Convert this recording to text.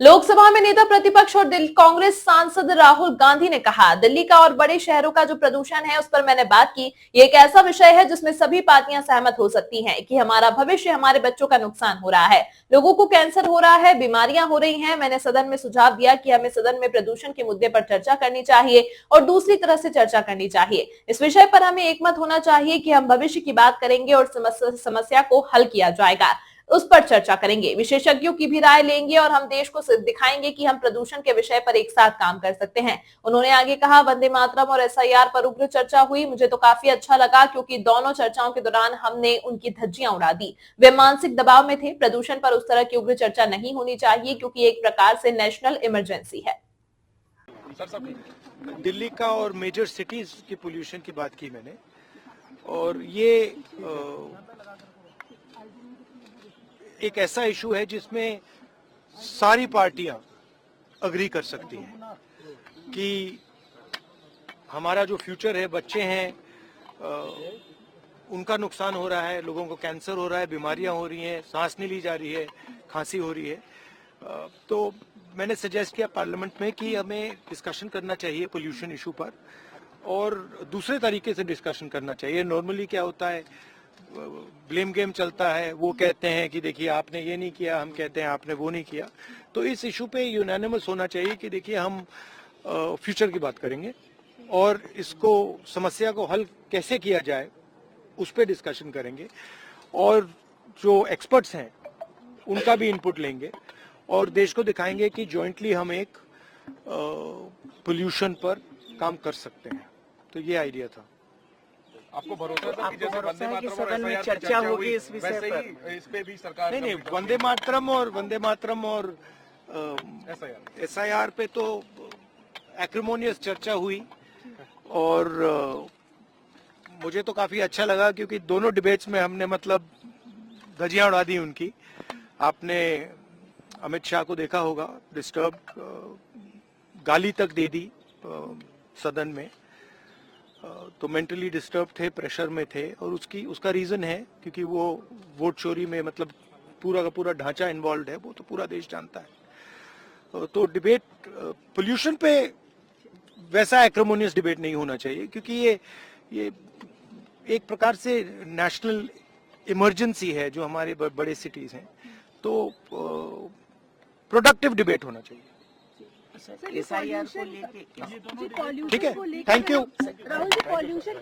लोकसभा में नेता प्रतिपक्ष और दिल्ली कांग्रेस सांसद राहुल गांधी ने कहा, दिल्ली का और बड़े शहरों का जो प्रदूषण है उस पर मैंने बात की। ये एक ऐसा विषय है जिसमें सभी पार्टियां सहमत हो सकती हैं कि हमारा भविष्य, हमारे बच्चों का नुकसान हो रहा है, लोगों को कैंसर हो रहा है, बीमारियां हो रही हैं। मैंने सदन में सुझाव दिया कि हमें सदन में प्रदूषण के मुद्दे पर चर्चा करनी चाहिए और दूसरी तरह से चर्चा करनी चाहिए। इस विषय पर हमें एकमत होना चाहिए कि हम भविष्य की बात करेंगे और समस्या को हल किया जाएगा, उस पर चर्चा करेंगे, विशेषज्ञों की भी राय लेंगे और हम देश को दिखाएंगे कि हम प्रदूषण के विषय पर एक साथ काम कर सकते हैं। उन्होंने आगे कहा, वंदे मातरम और एसआईआर पर उग्र चर्चा हुई। मुझे तो काफी अच्छा लगा क्योंकि दोनों चर्चाओं के दौरान हमने उनकी धज्जियां उड़ा दी। वे मानसिक दबाव में थे। प्रदूषण पर उस तरह की उग्र चर्चा नहीं होनी चाहिए क्योंकि एक प्रकार से नेशनल इमरजेंसी है। दिल्ली का और मेजर सिटीज की पोल्यूशन की बात की मैंने, और ये एक ऐसा इशू है जिसमें सारी पार्टियां अग्री कर सकती हैं कि हमारा जो फ्यूचर है, बच्चे हैं, उनका नुकसान हो रहा है, लोगों को कैंसर हो रहा है, बीमारियां हो रही हैं, सांस नहीं ली जा रही है, खांसी हो रही है। तो मैंने सजेस्ट किया पार्लियामेंट में कि हमें डिस्कशन करना चाहिए पोल्यूशन इशू पर, और दूसरे तरीके से डिस्कशन करना चाहिए। नॉर्मली क्या होता है, ब्लेम गेम चलता है, वो कहते हैं कि देखिए आपने ये नहीं किया, हम कहते हैं आपने वो नहीं किया। तो इस इशू पे यूनानिमस होना चाहिए कि देखिए हम फ्यूचर की बात करेंगे और इसको, समस्या को हल कैसे किया जाए उस पर डिस्कशन करेंगे, और जो एक्सपर्ट्स हैं उनका भी इनपुट लेंगे और देश को दिखाएंगे कि जॉइंटली हम एक पोल्यूशन पर काम कर सकते हैं। तो ये आइडिया था। आपको भरोसा था कि जैसे वंदे मातरम और एसआईआर पर चर्चा होगी इस विषय पर, इस पे भी सरकार नहीं, वंदे मातरम और एसआईआर पे तो एक्रिमोनियस चर्चा हुई, और मुझे तो काफी अच्छा लगा क्योंकि दोनों डिबेट्स में हमने मतलब धज्जियां उड़ा दी उनकी। आपने अमित शाह को देखा होगा, डिस्टर्ब, गाली तक दे दी सदन में। तो मेंटली डिस्टर्ब थे, प्रेशर में थे, और उसका रीजन है क्योंकि वो वोट चोरी में मतलब पूरा का पूरा ढांचा इन्वॉल्व है, वो तो पूरा देश जानता है। तो डिबेट पोल्यूशन पे वैसा एक्रोमोनियस डिबेट नहीं होना चाहिए क्योंकि ये एक प्रकार से नेशनल इमरजेंसी है जो हमारे बड़े सिटीज हैं। तो प्रोडक्टिव डिबेट होना चाहिए। एसआईआर को लेके ठीक है, thank you. Rahul ji, pollution